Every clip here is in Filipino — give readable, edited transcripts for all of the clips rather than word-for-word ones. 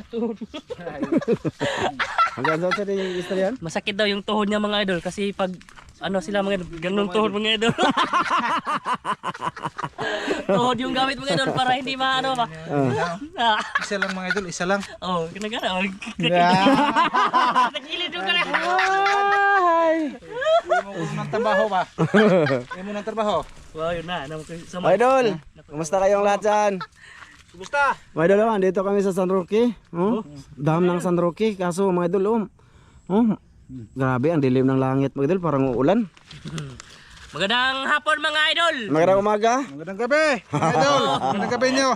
tuhod. Hanggang saan sa yung istoryan? Masakit daw yung tuhod niya mga idol kasi pag ano sila mga idol, ganun tuhod mga idol. Tuhod yung gamit mga idol para hindi maano ba. Isa lang mga idol, isa lang. Oh, kinagana. Nagilid yung kala. Imo ng trabaho ba? Imo ng trabaho. Wow, yun na. Idol, kumusta kayong lahat dyan? Kumusta? Mga idol, dito kami sa San Roque. Oh, dam ng San Roque. Kaso mga idol, grabe ang dilim ng langit mga idol, parang uulan. Magandang hapon mga idol. Magandang umaga. Magandang gabi. Mga idol, magandang gabi nyo.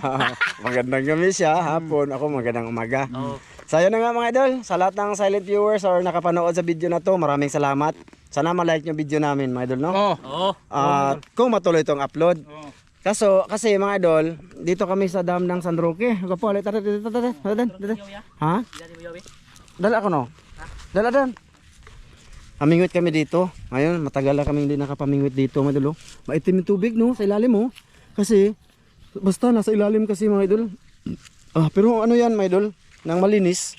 Magandang gabi siya, hapon. Ako magandang umaga. Oh. So yun na nga mga idol, sa lahat ng silent viewers or nakapanood sa video na to, maraming salamat. Sana ma-like yung video namin mga idol, no? Oh. At kung matuloy itong upload. Oh. Kasi mga idol, dito kami sa dam ng San Roque. Gapo, ulit, ha? Dala ako no? Dala dan. Pamingwit kami dito. Ngayon, matagal na kami hindi nakapamingwit dito mga idol. Maitim yung tubig no, sa ilalim mo. Kasi, basta nasa ilalim kasi mga idol. Pero ano yan mga idol? Nang malinis.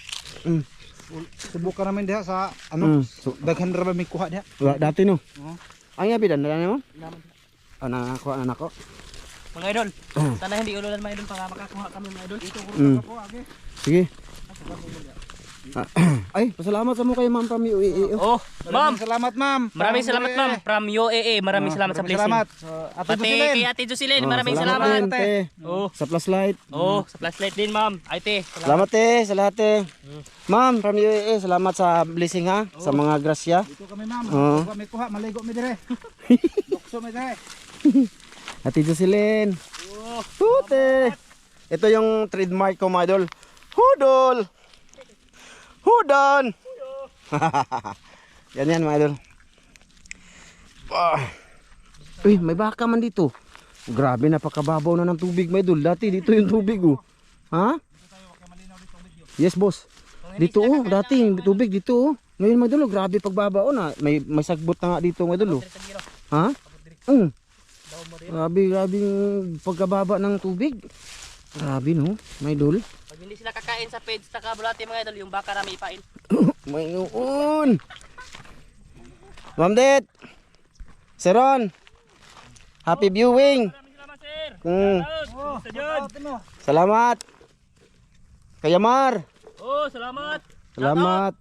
Subukan namin diha sa ano, daghan ra ba may kuha diha? Dati no. Oo. Ang yabi dan, dala mo? Nakakuha na ako. Mga idol, sana hindi ululan mga idol para makakuha kami mga idol. Ito Ako agi. Sige. Ay, pasalamat sa mo kay Ma'am from UAE. Oh, ma'am. Salamat ma'am. Maraming salamat ma'am from UAE. Maraming salamat sa blessing. Salamat. Pati kay Ate Jocelyn, maraming Salamat salamat. din, te. Oh, Sa flashlight. sa flashlight din ma'am. Ay te, Salamat te, sa lahat te. Ma'am from UAE, salamat sa blessing ha, sa mga grasya. Dito kami ma'am. Oo. May kuha, maligo mi dire. Bukso mi dire. Ate Jocelyn. Hute. Ito yung trademark ko mga idol. Hudol. Hudon. Yan mga idol. Uy, may baka man dito. Grabe, napakababaw na ng tubig mga idol. Dati dito yung tubig oh. Ha? Yes boss. Dito oh, dati yung tubig dito oh. Ngayon mga idol, grabe pagbaba oh na. May sagbot na nga dito mga idol oh. Ha? Grabe yung pagkababa ng tubig. Grabe no, mga idol. pag hindi sila kakain sa page taka bulati mga idol, yung baka rami ipain. May uun. Ma'am Det. Seron. Happy viewing. Maraming salamat sir. Salamat. Kaya Mar. Oh, salamat. Salamat.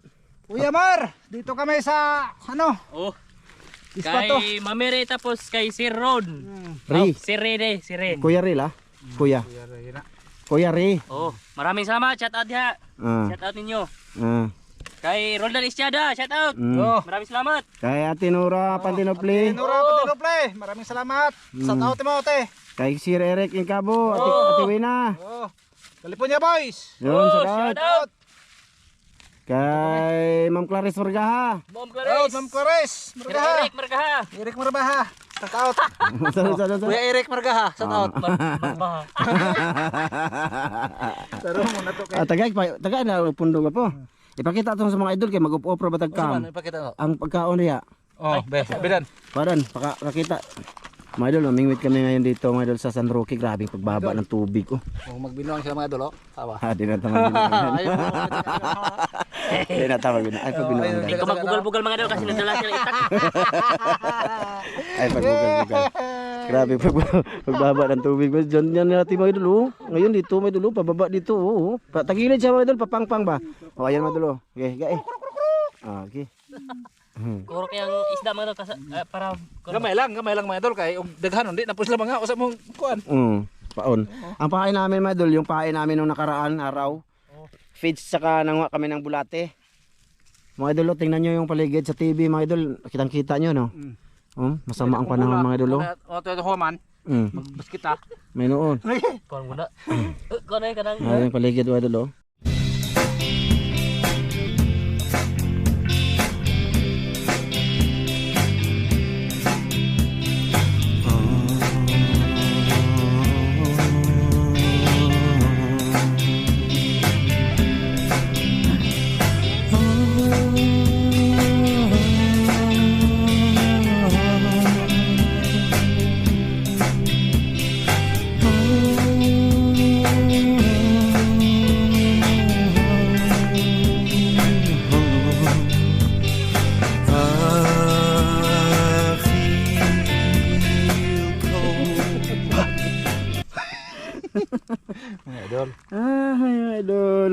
Kuya Mar, dito kami sa ano? Oh, Ispato. kay Mamere tapos kay Sir Ron. Ri. Sir Re, Sir Re. Kuya Ri la. Kuya. Kuya Ri. Oh, maraming salamat. Shout out diha. Shout out ninyo. Kay Roldan Istiada, shout out. Oh. Maraming salamat. Kay Ate Nora Pantinopli. Nora Patinople, maraming salamat. Shout out mo ate. Kay Sir Eric Incabo. Ate Wina. Oh. California boys. Yun, Shout shout out. out. Kay Ma'am Clarice Vargaha. Ma'am Out, Clarice. Ma'am Clarice. Sir Margaha. Eric Margaha. Eric Marbaha. Shout out. Sorry. Kuya Eric Margaha. Shout out. Margaha. Taro mo na to kay. Tagay na pundong po. Ipakita ito sa mga idol kay mag-up-opera batag kam. Ipakita ko. Ang pagkaon niya. Oh, bedan. Padan, pakita. Mga idol, mamingwit kami ngayon dito mga idol sa San Roque. Grabe pagbaba ng tubig. Oh. Oh, magbinuang sila mga idol, oh. Tawa. Di na tama binuang. Di na tama binuang. Ay, pagbinuang. Ay, kung magbugal-bugal mga idol kasi nadala sila itak. Ay, pagbugal-bugal. Grabe pagbaba ng tubig. Diyan natin mga idol. Oh. Ngayon dito mga idol, pababa dito. Oh. Tagilid siya mga idol, papangpang ba? O, ayan mga idol. Oh. Okay, gaya. Okay. Kuro kayang isda mga idol para Gamay lang mga idol kay daghan hindi napos lang mga usap mong kuan. Paon. Ang pain namin mga idol, yung pain namin nung nakaraan araw. Feeds saka nanguha kami ng bulate. Mga idol, tingnan nyo yung paligid sa TV mga idol. Kitang-kita nyo no. Masama ang panahon mga idol. O to human. Baskita. May noon. kuan muna. Kuan ay kanang Yung paligid mga idol. idol. Mga idol.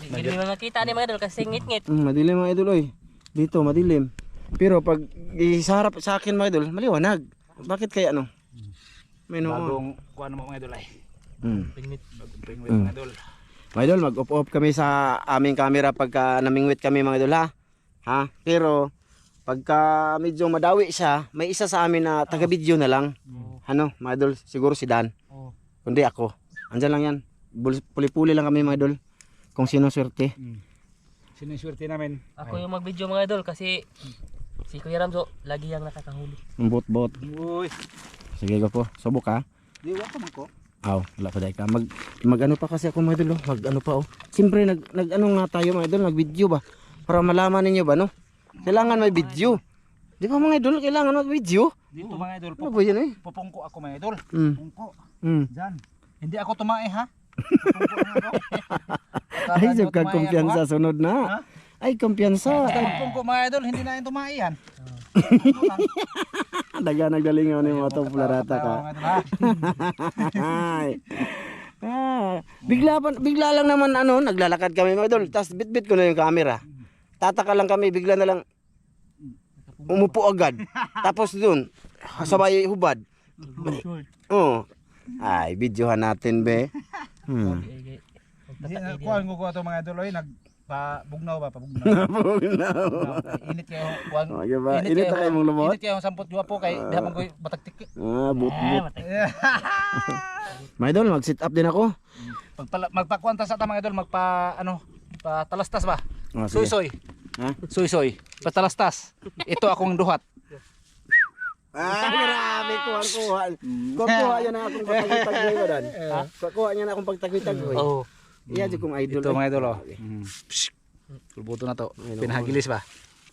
Hindi mo makita ni mga idol kasi ngit-ngit. Madilim mga idol oy. Dito madilim. Pero pag isarap sa akin mga idol, maliwanag. Bakit kaya no? May noon. Bagong kuan mo mga idol ay. Pingit. Bagong pingwit mga idol. Mga idol, mag-off-off kami sa aming camera pagka namingwit kami mga idol ha. Ha? Pero pagka medyo madawi siya, may isa sa amin na taga-video na lang. Ano, mga idol, siguro si Dan. Kundi ako. Andyan lang yan. Puli-puli lang kami mga idol. Kung sino swerte. Sino yung swerte namin? Ako yung mag-video mga idol kasi si Kuya Ramzo lagi yang nakakahuli. Bot-bot. Uy. Sige ko po. Subok ha. Di wa pa man ko. Aw, wala pa dahil ka. Mag ano pa kasi ako mga idol. Mag ano pa oh. Siyempre nag ano nga tayo mga idol. Nag video ba? Para malaman ninyo ba no? Kailangan may video. Di ba mga idol? Kailangan may video. Dito mga idol. Ano ba yun eh? Pupungko ako mga idol. Mm. Pupungko. Mm. Diyan. Hindi ako tumae ha. Pupungko lang ako. Ay, so kag kumpiyansa sunod na. Ha? Ay, kumpiyansa. Pupungko mga idol. Hindi na yung tumae yan. Daga nagdalingaw ni mga tong pularata ka. Mga idol, ha? Ay. Bigla lang naman ano, naglalakad kami mga idol. Tapos bit-bit ko na yung camera. Tataka lang kami, bigla na lang umupo agad. Tapos doon, sabay hubad. Oh. Ay, videohan natin be. Hindi kuan ko to mga idol oy nagpabugnaw ba pabugnaw. Bugnaw. Init kayo kuan. Okay ba? Init na kayo mong lumot? Init kayo sampot po kay diha man koy batagtik. But. Mga idol, mag-sit up din ako. Magpakuan ta sa ta mga idol magpa ano patalastas ba? Oh, sige. Soy-soy. Ha? Soy-soy. Patalastas. Ito akong duhat. Grabe, kuha. Kuha yan na akong pagtagwitagway ba dan? Kuha niya na akong pagtagwitagway. Oh. Iya di kong idol. Ito mga idol oh. Pulbuto na to. Pinahagilis ba?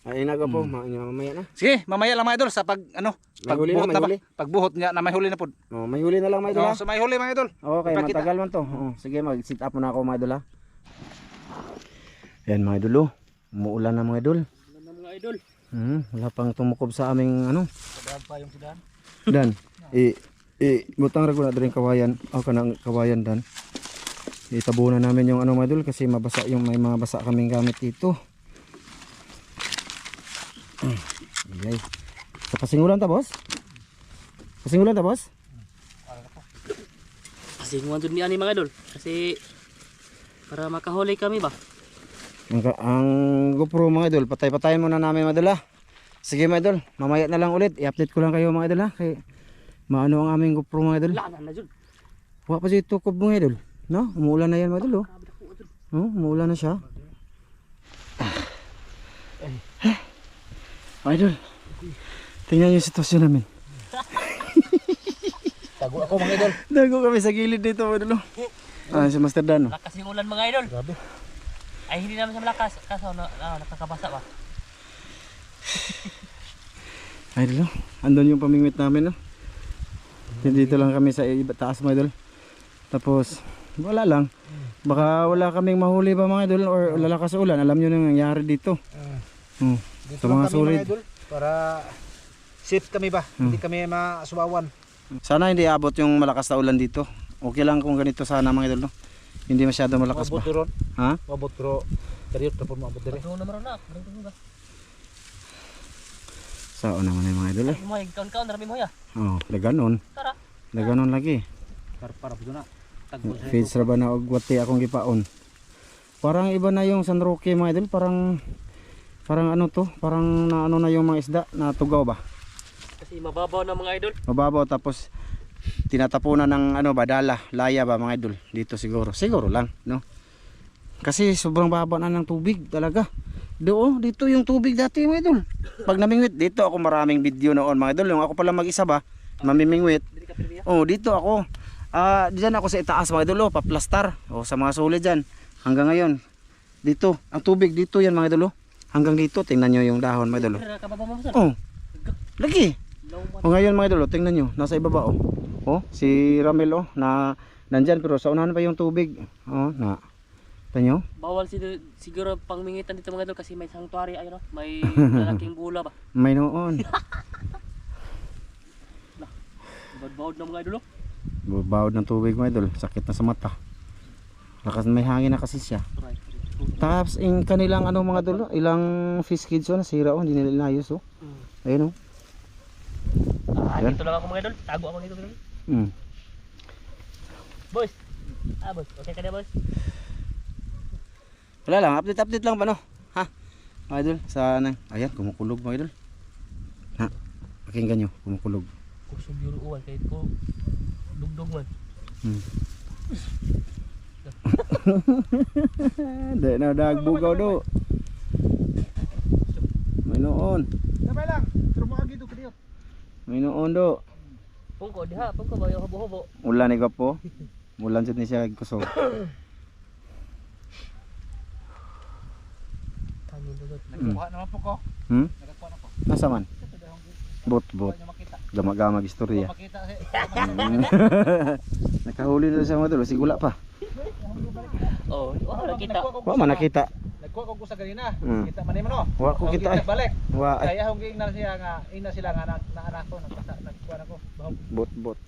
Ay naga po, mamaya na. Sige, mamaya lang mga idol sa pag ano, May huli na, pagbuhot may na ba? huli. Pagbuhot nga na may huli na pod. Oh, may huli na lang mga idol. Oh, so may huli mga idol. Okay, Ipakita. matagal man to. Oh, sige, mag-sit up muna ako mga idol ha. Yan mga idol. Umuulan na mga idol. Ano mga idol? Wala pang tumukob sa aming ano. Kadaan pa yung sidan. Dan. Butang ra ko na rin kawayan. Kanang kawayan dan. Itabunan namin yung ano mga idol kasi mabasa yung may mga basa kaming gamit dito. Okay. So pasingulan ta boss? Pasingulan ta boss? Kasi nguwan ni ani mga idol kasi para makahuli kami ba. Ang GoPro mga idol, patay-patayin muna namin mga idol ha. Sige mga idol, mamaya na lang ulit. I-update ko lang kayo mga idol ha. Kaya maano ang aming GoPro mga idol. Lanan na jud. Wala pa siya tukob mga idol. No? Umuulan na yan mga idol oh. Umuulan na siya. Mga idol, tingnan yung sitwasyon namin. Tago ako mga idol. Dago kami sa gilid dito mga idol oh. Si Master Dan oh. Lakas yung ulan mga idol. Grabe. Ay hindi naman siya malakas kaso nakakabasa ba. Ay idol oh. Andun yung pamingwit namin oh. Dito lang kami sa taas mga idol. Tapos wala lang. Baka wala kaming mahuli ba mga idol or lalakas sa ulan. Alam nyo nang nangyari dito. Dito Sa lang mga kami solid. mga idol para safe kami ba? Hindi kami masubawan. Sana hindi abot yung malakas na ulan dito. Okay lang kung ganito sana mga idol no. Hindi masyado malakas Mabot ba. ron. Ha? Mabot pero dariot tapon mabot dire. Ano naman na. Ano ba? Sao naman yung mga idol eh. Mo kaon-kaon rami mo ya. Oh, daganon. Tara. Daganon lagi. Para pud na. Tagbol sa Feeds ra ba na og wati akong gipaon. Parang iba na yung San Roque mga idol, parang ano to, parang naano na yung mga isda na tugaw ba. Kasi mababaw na mga idol. Mababaw tapos tinatapunan ng ano ba dala, laya ba mga idol. Dito siguro lang, no. Kasi sobrang baba na ng tubig talaga. Dito yung tubig dati mga idol. Pag namingwit dito ako maraming video noon mga idol, yung ako pala mag-isa ba, mamimingwit. Oh, dito ako. Diyan ako sa itaas mga idol, paplastar. Sa mga solid diyan. Hanggang ngayon. Dito, ang tubig dito yan mga idol. Hanggang dito, tingnan nyo yung dahon mga idol. Lagi. Ngayon mga idol, tingnan nyo, nasa ibaba si Ramel na nandyan pero sa unahan pa yung tubig. Tanyo? Bawal siguro pangmingitan dito mga idol kasi may sanctuary ayun may malaking bula ba. May noon. Bawd na mga idol. Bawod ng tubig mga idol, sakit na sa mata. Lakas may hangin na kasi siya. Tapos yung kanilang ano mga idol, ilang fish kids oh, nasira oh, hindi nila inayos oh. Ayun oh. Yan. Dito lang ako mga idol. Tago ako dito mga idol. Boys. Boys. Okay ka na boys? Wala lang, update lang ba no? Ha? Mga idol, sa nang ayan, kumukulog mga idol. Ha? Pakinggan nyo, kumukulog. Kusog yung uwan kahit ko dugdog man. Dahil na dagbugaw do. May noon. Sabay lang. Pero mo agi to kadiyot. May noon do. Pungko diha, pungko ba yung habo-habo. Ulan ni Gapo. Ulan jud ni siya kusog. Hangin dugod. Nagkuha naman po ko. Nagkuha na ko. Nasa man? Bot. Wala makita. Gamag-gamag istorya. Makita si. Nakahuli na siya mga idol, sigula pa. Oh, nakita. Wa man nakita. Nagkuha ko sa ganina. Mm. Kita man no. Wa ko kita ay. Balik. Wa ay. Kaya hong ina siya nga, ina sila nga na anak ko nagkuha na ko. Bot.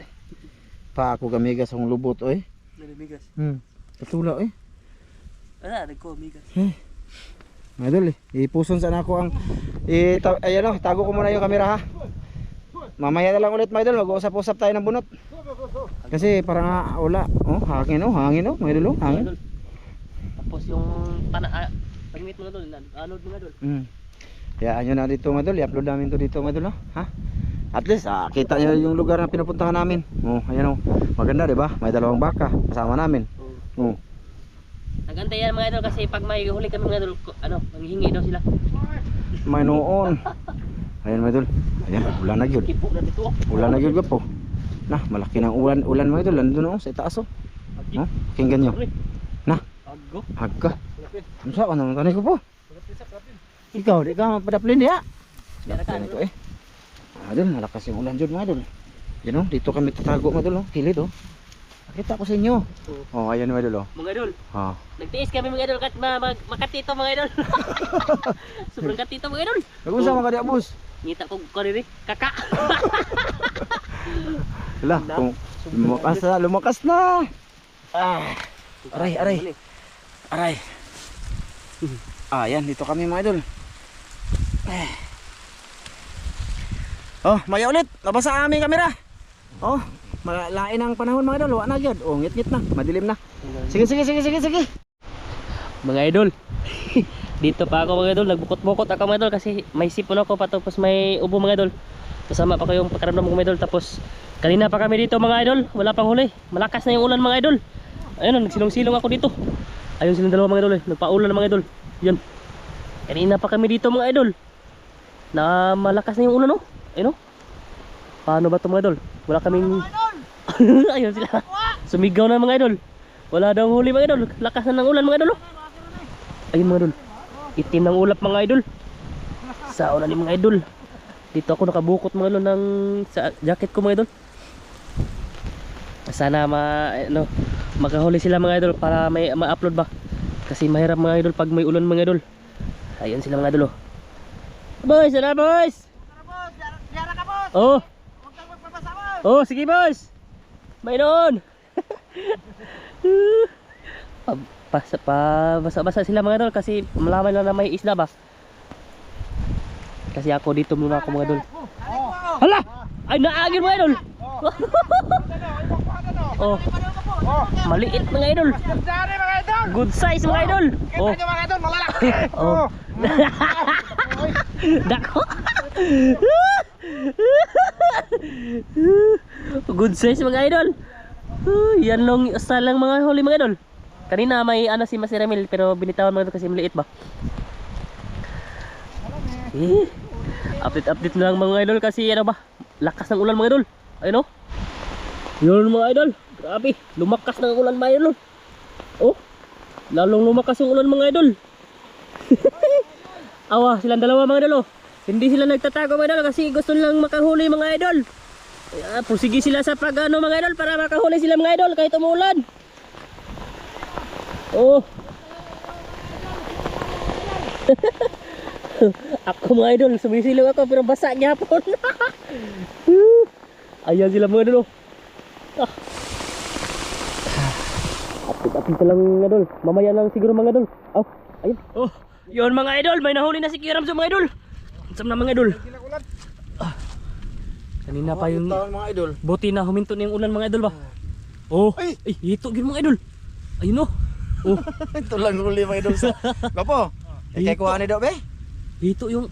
Pa ako gamigas ang lubot oy. Nalimigas. Katula oy. Wala, nagko migas. Mga idol, ipuson sana ako ang ayan oh, tago ko muna yung camera ha. Mamaya na lang ulit mga idol, mag-uusap-usap tayo ng bunot. Kasi parang wala, hangin mga idol, hangin. Tapos yung pangit mga idol, anod mga idol. Kaya nyo na dito mga idol, i-upload namin to dito mga idol ha. At least kita nyo yung lugar na pinupuntahan namin. Ayan maganda diba? May dalawang baka kasama namin. Nagantay yan mga idol kasi pag may huli kami mga idol, manghihingi daw sila. May noon. Ayan mga idol. Ayan, ulan na yun. Kipo na dito. Ulan na yun po. Nah, malaki ng ulan mga idol. Nandun sa itaas oh. Kinggan nyo. Nah, agka. Ano sa ka naman tanay ko po? Ikaw, di ka mapadaplin diya. Yan ito eh. Idol, malakas yung ulan dyan mga idol. Yan oh, dito kami tatago mga idol oh. Hilid oh. Nakita ko sa inyo. Ayan mga idol oh. Mga idol. Nagtiis kami mga idol kat makatito mga idol. Sobrang katito mga idol. Nag-unsa mga kadi abos? Ngita ko kaniri, kaka. Hala, lumakas na. Aray. Ayan, dito kami mga idol. Maya ulit. Nabasa ang aming kamera. Malain ang panahon mga idol. Wala na agad. Ngit-ngit na. Madilim na. Sige. Mga idol. Dito pa ako mga idol. Nagbukot-bukot ako mga idol kasi may sipon ako patapos may ubo mga idol. Kasama pa kayong pakaramdam ko mga idol. Tapos kanina pa kami dito mga idol. Wala pang huli. Malakas na yung ulan mga idol. Ayun, nagsilong-silong ako dito. Ayun silang dalawa mga idol. Nagpaulan mga idol. Yun. Kanina pa kami dito mga idol. Na malakas na yung ulan no. Ayun no. Paano ba ito mga idol? Wala kaming ayun sila. Sumigaw na mga idol. Wala daw huli mga idol. Lakas na ng ulan mga idol. Ayun mga idol. Itim ng ulap mga idol. Sa ulan ni mga idol. Dito ako nakabukot mga idol ng sa jacket ko mga idol. Sana makahuli sila mga idol para may ma-upload ba. Kasi mahirap mga idol pag may ulan mga idol. Ayun sila mga idol. Boys, sana boys. Diara ka boss. Oh. Huwag kang magpapasa boss. Sige boys. May noon. Basa-basa sila mga idol kasi malaman lang na may isla ba. Kasi ako dito muna ako mga idol. Hala! Ay naagin mga idol. Maliit mga idol. Diara mga idol. Good size mga idol. Kita nyo mga idol, malalaki. Dako. Good size mga idol. Yan lang style lang mga huli mga idol. Kanina may si Mas Ramil pero binitawan mga idol kasi maliit ba. Update na lang mga idol kasi lakas ng ulan mga idol. Ayun oh. Yun mga idol. Grabe, lumakas ng ulan mga idol. Lalong lumakas yung ulan mga idol. Awa, silang dalawa mga idol. Hindi sila nagtatago mga idol kasi gusto nilang makahuli mga idol. Pusigi sila sa pag mga idol para makahuli sila mga idol kahit umulan. Ako mga idol, sumisilaw ako pero basa gyapon. Ayan sila mga idol. Dito lang mga idol. Mamaya lang siguro mga idol. Oh, ayun. Oh, yun mga idol. May nahuli na si Kuya Ramzo mga idol. Ansam na mga idol. Kanina pa yung Taon mga idol. buti na huminto na yung ulan mga idol ba? Oh, ay, hito gid mga idol. Ayun oh. Oh, Ito lang huli mga idol sa. Gapo. Kay kuha ni daw be. hito yung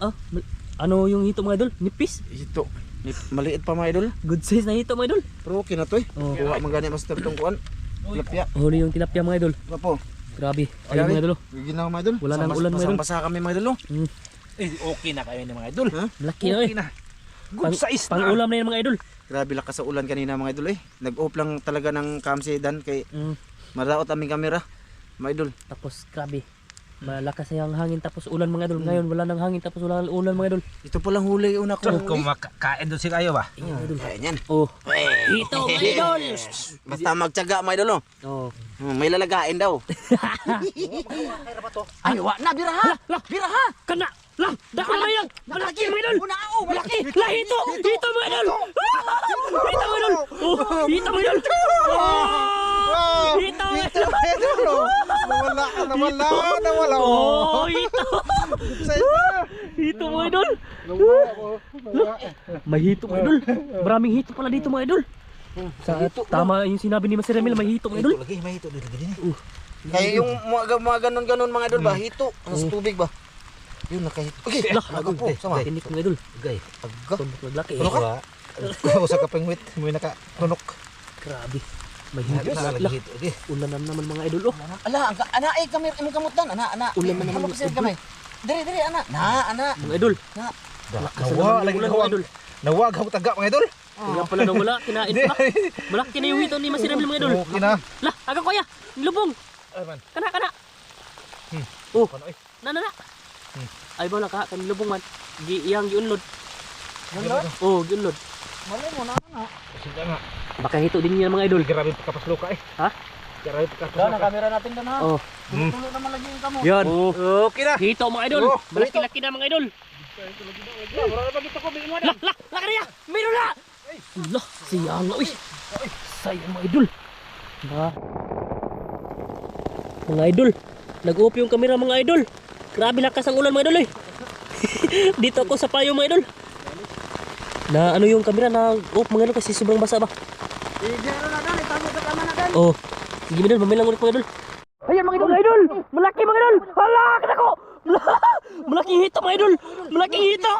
ano yung hito mga idol? Nipis. Ito. Maliit pa mga idol. Good size na hito mga idol. Pero okay na to eh. Oh. Kuha magani master tong kuan. Lapya. Huli yung tilapia mga idol. Gapo. Grabe. Ayun mga idol. Ginaw mga idol. Wala nang ulan mga idol. Basa kami mga idol. Mm. Okay na kayo ni mga idol. Ha? Laki na eh. na. Good size Pang ulam na yun mga idol. Grabe lakas sa ulan kanina mga idol eh. Nag-off lang talaga ng kamsi dan kay Mm. maraot aming kamera. Mga idol. Tapos grabe. Malakas na yung hangin tapos ulan mga idol. Ngayon wala nang hangin tapos wala nang ulan mga idol. Ito pa lang huli una ko. Kung makakain doon sila kayo ba? Ayun mga idol. Kaya yan. Oh. Hito mga idol. Basta magtiyaga mga idol oh. Oh. May lalagain daw. Ay, wa na biraha. Biraha. Kana! Lang! Dako na yan! Malaki mga idol! Malaki! La, hito! Hito mga idol! Hito mga idol! Oh! Hito mga idol! Oh! Hito mga idol! Nawala. Oh! Hito! Hito mga idol! May hito mga idol! Maraming hito pala dito mga idol! Tama yung sinabi ni Master Emil, may hito mga idol! Lagi, may ito dito. Kaya yung mga ganon-ganon mga idol ba, hito, sa tubig ba? Yun nakahito. Okay, Lah, ako po, sama. Tinik mga idol! Gay. Agga. Tumbok na laki Ano ka? Kung sa kapengwit, may nakatunok. Grabe! May hito! Lagi Lah, hito. Okay. ulan na naman mga idol! Oh! Ala, ana ay kami imong kamutan, ana. Ulan na naman Ano kasi kami? Diri ana. ana. Mga idol! Na. Nawa, lagi Ulan mga nawag. idol! Nawag ako taga mga idol. Kaya pala nang wala, kinain pa. Malaki na yung hito ni Master Emil mga idol! Okay na. Lah, aga ko ya! Lubong! Ay man. Kana! Oh, ano eh? Na. Ay ba ka kanilubong man. Iyang giunlod. Oh, giunlod. Malay mo na. Sige nga. Baka hito din yan mga idol. Grabe kapaslo ka eh. Ha? Grabe Daw kapaslo na ka. kamera natin dan ha. Oh. Tulo naman lagi yung kamo. Yan. Okay na. Hito mga idol. Oh, Malaki-laki na mga idol. Wala na bagito ko, bigyan mo na. Lah, laki na yan. Meron na. Lah, siyang na. Uy. Sayang mga idol. Mga idol. Nag-off yung kamera mga idol. Grabe lakas ang ulan mga idol eh. Dito ako sa payo mga idol. Na ano yung kamera na off mga idol kasi sobrang basa ba. Igero na dan, itago sa kama na dan. Oh. Sige mga idol, mamilang ulit mga idol. Ayan mga idol. Mga idol. Malaki mga idol. Hala, kita ko. Malaking hito mga idol. Malaking hito.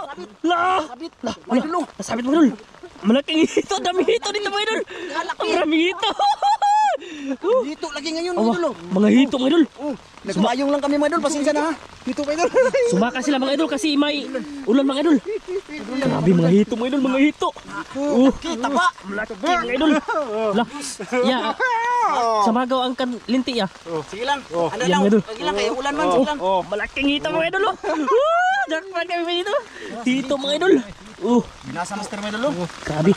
Lah. Lah, mga idol. Nasabit mga idol. Malaking hito, dami hito dito mga idol. Maraming hito. Dito lagi ngayon Awa, mga idol. mga hito mga idol. Nagmayong lang kami mga idol, pasensya na ha. Dito mga idol. Sumaka sila mga idol kasi may ulan mga idol. Grabe mga hito mga idol, mga hito. Kita pa. Malaki mga idol. Lah, ya. Samagaw ang linti ya. Sige lang. Ano yan, lang? mga idol. Sige lang kay ulan man, sige lang. Malaking hito mga idol. Jackpot kami mga hito. Hito mga idol. Binasa master mga idol. Grabe.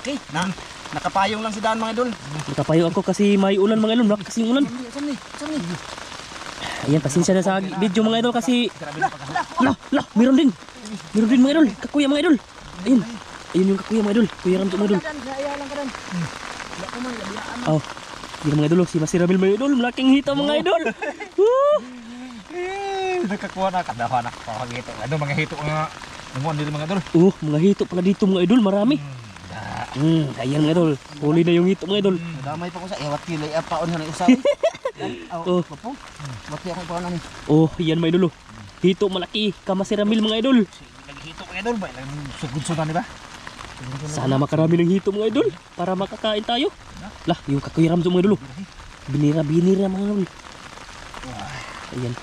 Nakapayong lang si Dan mga idol. Nakapayo ako kasi may ulan mga idol. Malakas yung ulan. Saan ni? Ayan, pasensya na sa video mga idol kasi lah, meron din mga idol, kakuya mga idol. Ayun yung kakuya mga idol, Kuya Ramzo mga idol. Kaya lang ka dan. Oh, yun mga idol, si Master Emil mga idol, malaking hito mga idol. Nakakuha na, kadawa na. Mga hito. Ano mga hito nga. Nanguan dito mga idol. Mga hito pala dito mga idol, marami. Ayan mga idol, huli na yung hito mga idol. Damay pa ko sa ewat kilay paon na isa. Oh. Papo. Mati ako paon ani. Oh, yan mga idol. Hito malaki, ka Master Emil mga idol. Hito mga idol ba? Sugod-sudan di ba? Sana makarami ng hito mga idol para makakain tayo. Lah, yung kakuya Ramzo mga idol. Binira mga idol. Ayan.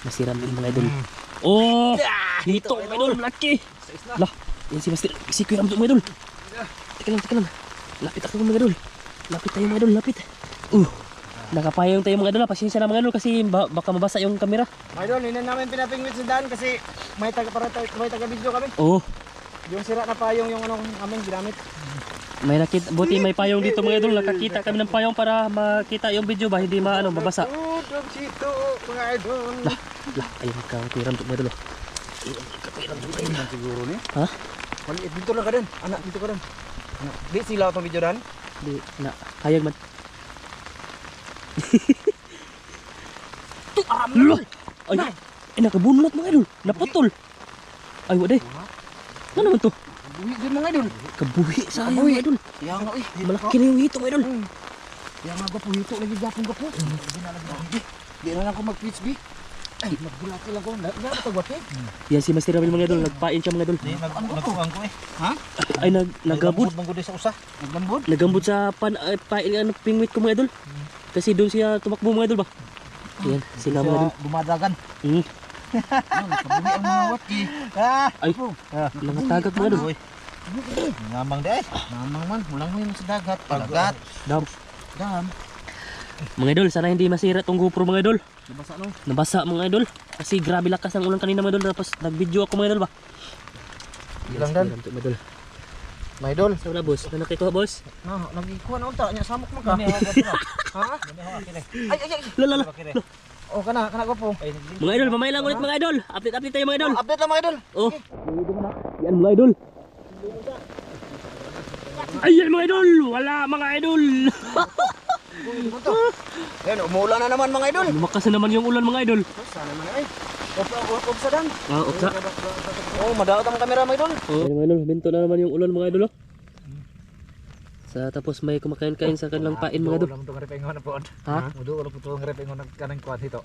Master Emil mga idol. Oh, hito mga idol, malaki. Lah, yan si Kuya Ramzo mga idol. Teka lang. Lapit ako mga idol. Lapit tayo mga idol, lapit. Nakapayong tayo mga idol. Pasensya na mga idol kasi baka mabasa yung kamera. Mga idol, hindi namin pinapingwit si Dan kasi may taga-video kami. Oh, Yung sira na payong yung anong aming ginamit. may nakita, buti may payong dito mga idol. Nakakita kami ng payong para makita yung video ba, hindi mabasa. Dito, mga idol. Lah, ayun ka, Kuya Ramzo mga idol. Kuya Ramzo mga idol. Siguro ni. Ha? Maliit dito lang ka dan. Anak dito ka dan. Di sila itong video dan. Di, na, hayag man. Lo! Ay, nakabunot mga idol. Naputol. Ay, wala. Ano naman to? Buhi din mga idol. Kabuhi sa ayaw mga idol. Kaya nga eh. Malaki na yung hito mga idol. Kaya nga gapo hito lagi gapon gapo. Di na lang ko mag-pitch bi. Ay, magbulati lang ko. Wala ka tagwat eh. Yan si Master Ramil mga idol. Nagpain siya mga idol. Nagkuhan ko eh. Ha? Ay, nagabot. Manggod sa usa. Naglambod? Nagambot sa pain pingwit ko mga idol. Kasi doon siya tumakbo mga idol ba? Yan, sila mga idol. Dumadagan. Kabuhi ang mga wati. Ay, nangatagak mga idol. Ngamang di eh. Mamang man, mulang mo yung sa dagat. Paggat. Dam. Dam. Mga idol, sana hindi masira tong GoPro mga idol. Nabasa no? Nabasa mga idol. Kasi grabe lakas ng ulan kanina mga idol. Tapos nag-video ako mga idol ba? Ilang dan? Mga idol. Mga idol. Sa wala boss. Ano nakikuha boss? Nagikuha na unta. Nya samok mo ka. Ha? Ay. Lala. Oh, kana gapo. Mga idol, mamaya lang ulit mga idol. Update tayo mga idol. Update lang mga idol. Oh. Yan mga idol. Ayan mga idol. Wala mga idol. Yan, umuulan na naman mga idol. Lumakas na naman yung ulan mga idol. Sana man ay. Op sa dan. Opsa. Oh, madaot ang kamera mga idol. Oh. Ayan mga idol, binto na naman yung ulan mga idol. Oh. Tapos may kumakain-kain sa kanilang pain mga idol. Wala mo itong repengon na po. Ha? Mudo, wala po itong repengon na kanang kuhan dito.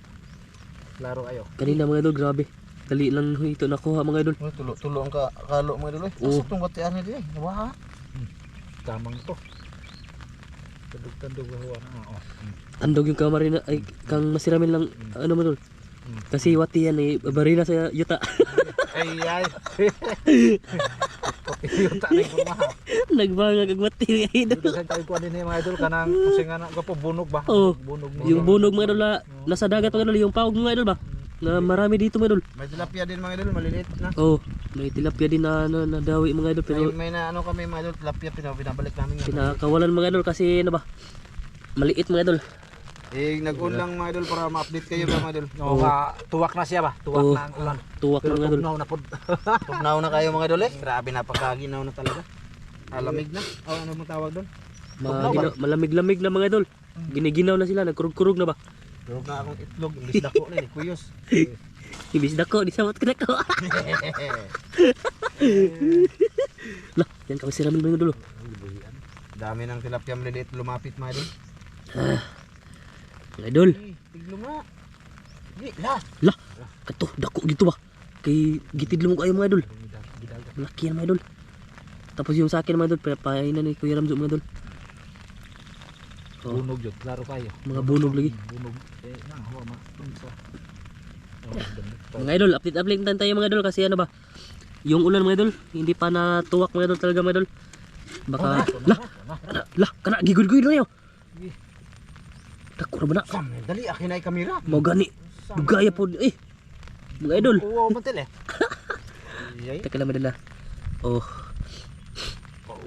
Klaro kayo. Kanina mga idol, grabe. Dali lang ito nakuha mga idol. Tulo ang kalo mga idol. Oo. Asa tong batian ni di? Nawaha. Tamang ito. Tandog-tandog hawa na. Andog yung kamera na ay kang masiramin lang ano mo idol. Kasi wati yan eh, barila sa yuta. Ay. Yung tanay ko maha. Nagbangag ang wati idol. Daghan kayo kuhan din mga idol kanang kasi nga gapo bunog ba? Oo. Bunog mo. Yung bunog mga idol na nasa dagat mga idol, yung pawag mga idol ba? Na marami dito mga idol. May tilapia din mga idol, maliliit na. Oh, may tilapia din na nadawi mga idol pero May na ano kami mga idol, tilapia pinabalik namin yun. pinakawalan mga idol kasi ano ba? Maliit mga idol. Eh, nag-on lang mga idol para ma-update kayo ba mga idol. Oo, tuwak na siya ba? Tuwak Oo. na ang ulan. Tuwak Pero mga idol. tugnaw na po. Tugnaw na kayo mga idol eh. Grabe, napakaginaw na talaga. Lamig na. Oh, ano mo tawag doon? Malamig-lamig na mga idol. Giniginaw na sila, nagkurug-kurug na ba? Durog na akong itlog, imbis dako na eh, kuyos. Ibis dako, di samot ka dako. Lah, yan kami si Ramil mga idol. Dami ng tilapia maliliit lumapit mga idol. Mga idol. Tiglo nga. Di, last. Lah, kato, dako gitu ba? Kay gitidlo mo kayo mga idol. Malaki yan mga idol. Tapos yung sa akin mga idol, painan ni Kuya Ramzo mga idol. Oh, Bunog yun, klaro kayo. mga bunog lagi. Bunog. Nang hawa ma. Mga idol, update lang tayo mga idol kasi ano ba? Yung ulan mga idol, hindi pa natuwak mga idol talaga mga idol. Baka, lah, kana gigud-gud na yun. Dako na ba na? Sam, dali, akin na yung kamera. Mau gani, dugaya po, mga idol. Oo, matil eh. Yay. Teka lang madala. Oh,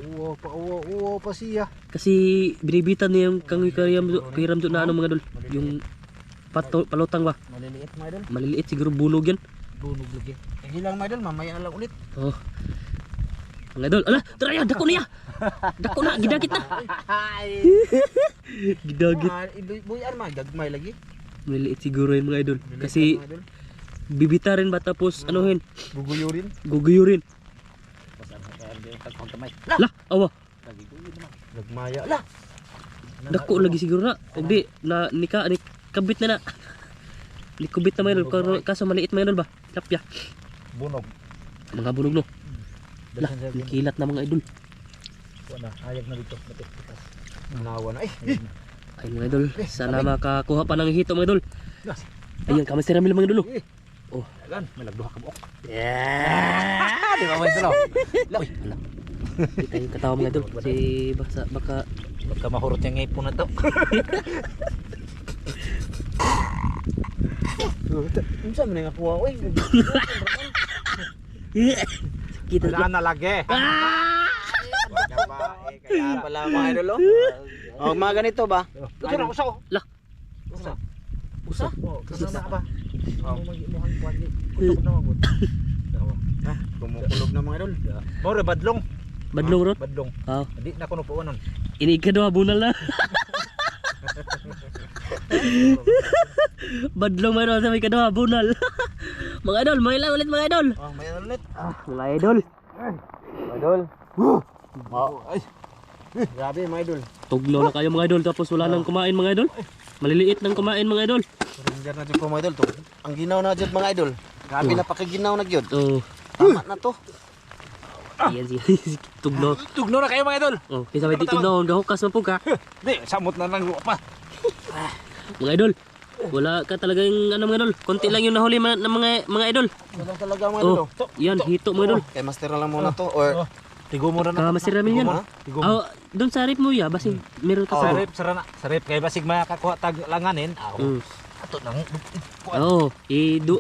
Pauwa pa siya. kasi binibitan niya yung kang Kuya Ramzo na ano mga idol. Yung palutang ba? Maliliit mga idol. Maliliit, siguro bunog yan. Bunog lagi. Hilang mga idol, mamaya na lang ulit. Oh. Mga idol, ala, tara ya, dako niya. Dako na, gidagit na. Gidagit. Buyan mga, gagmay lagi. Maliliit siguro yun mga idol. Maliliit Kasi mga idol. bibita rin ba tapos anuhin, Guguyo rin. guguyurin. Lah, awa. Nagmaya. Lah! Dako lagi siguro na. Hindi, ni kabit na na. Ni kubit na mga idol. Kaso maliit mga idol ba? Tapya. Bunog. Mga bunog no. Lah, kilat na mga idol. Wala, hayag na dito. Nawa na. Ay mga idol, sana makakuha pa ng hito mga idol. Ayan, kami si Ramil mga idol. Oh. Ayan, may lagduha ka buok. Yeah! Di ba mo ito no? Uy, ala. Hindi tayo katawa mga idol. Kasi baka Baka mahurot yung ngipon na to. Ano sa mga nakuha ko eh? kita Wala na lagi. Kaya pala mga idol oh. Oh, mga ganito ba? Ito na, usaw. Lah. Usa. Usa? Oh, kasi na ba? Oh. Muhang kuwan di. Kutok na mabot. Ah, kumukulog na mga idol. More badlong. badlong rot. Badlong. Oh. Hindi na kuno po anon. Ini ka daw bunal na. Badlong mayroon sa may kaduha, bunal. Mga idol, may ilan ulit mga idol. Oh, may ulit. Mga idol. Mga idol. Ay. Grabe mga idol. Tugnaw na kayo mga idol, tapos wala nang kumain mga idol. Maliliit nang kumain mga idol. Surrender na dyan po mga idol to. Ang ginaw na dyan mga idol. Grabe na pakiginaw na dyan. Oh, Tama na to. ayan si tugnaw. Tugno na kayo mga idol. Oh, kaysa may di tugnaw, gahukas man po ka. Di, samot na nang pa. Mga idol, wala ka talagang ano mga idol. Konti lang yung nahuli ng mga idol. Walang talaga mga idol. Oh, yan, hito mga idol. Kay master na lang muna to. Or Tigo mo na na. Kamasir namin yan. Tigo mo na? Tigo mo. Ah, doon sa rip mo ya, basig meron ka sa Sarip, sarana. Sarip kay basig makakuha tag langanin. Mm. Ato nang Oo,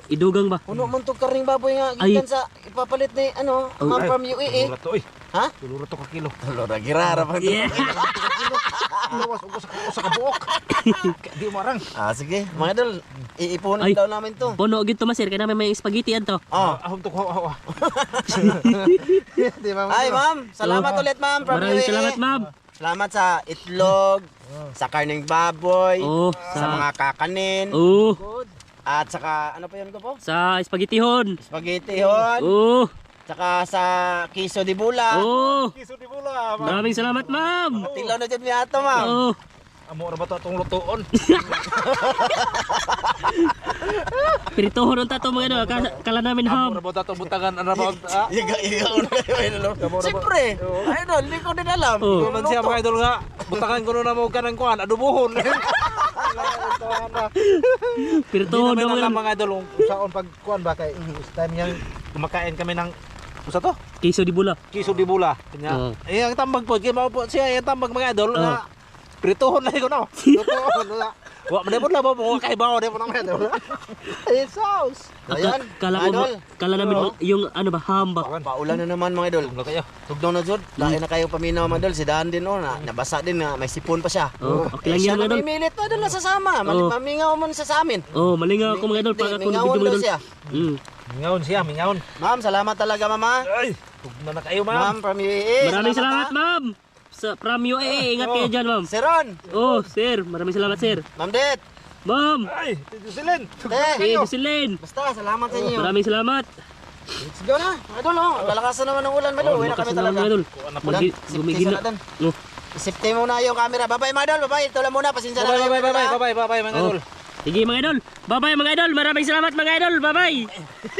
idugang ba? puno man to karing baboy nga Ay. gikan sa ipapalit ni ano, Oh. ma'am from UAE. Tulura to oy. Ha? Tulura to ka kilo. Lora girara pa. Yeah. Lawas ugo sa kabuok. Di mo arang. Ah sige, mga idol, iipunin Ay. daw namin to. Puno gito masir, kaya namin may spaghetti to. Oh. Ahom to hawa. Di ba? Ay ma'am, salamat ulit ma'am from Maraming UAE. salamat ma'am. Salamat sa itlog, sa karning baboy, Oh, sa mga kakanin, Oh, at saka ano pa yun ko po? sa spaghetti hon. Spaghetti hon, Oh, saka sa kiso di bula. oh. Kiso di bula. Maraming salamat ma'am. Tilaw na dyan mi ato ma'am. Oh. Amo ra ba to atong lutuon? Piritohon ang tato mga idol, kala namin ham. Amo ra ba to atong buntagan ana ba? Iga una kayo idol. Siyempre, idol, hindi ko din alam. Oh. Man siya mga idol nga. Buntagan ko na mo kanang kuan adubuhon. Piritohon Hindi daw naman mga alam idol. mga idol kung saan pag kuan ba kay time yang kumakain kami ng usa to? Kiso di bula. Kiso di bula. Kanya. Eh ang tambag po kay mao po siya ang tambag mga idol nga prituhon lang ko no. Lutuon na. Wa man mo labo mo kay bawo de mo nang idol. Ay sauce. Ayan, Kala namin yung ano ba, ham ba? Paulan na naman mga idol. Tugno kayo. Tugnaw na jud. Dahil na kayo paminaw mga idol. Si Dan din oh, nabasa din na may sipon pa siya. Oh, okay lang Siya yan mga idol. namimilit pa doon na sasama. Oh. Mamingaw mo sa amin. Oh, malingaw ako mga idol pag ako Mingawan nabidyo mga daw idol. siya. Mm. Mingaon siya, mingaon. Ma'am, salamat talaga mama. Ay, tugno na kayo ma'am. Ma'am from UAE. Maraming salamat ha. ma'am. Sa from UAE, ingat kayo dyan ma'am. Si Ron. Oh, sir, maraming salamat sir. Ma'am Det. Ma'am, Ay, Tito Silen. Te. si Dusilin. Basta, salamat sa inyo. Maraming salamat. Let's go na. Idol oh. Kalakasan naman ng ulan. Idol, uwi na kami Lakas na talaga. mga idol. Ulan, Gumigil na. Dan. Oh. Safety muna yung camera. Bye-bye mga idol. Bye-bye. Ito lang muna. Pasensya na kayo. Bye bye mga idol. Sige mga idol. Bye-bye mga idol. Maraming salamat mga idol. Bye-bye.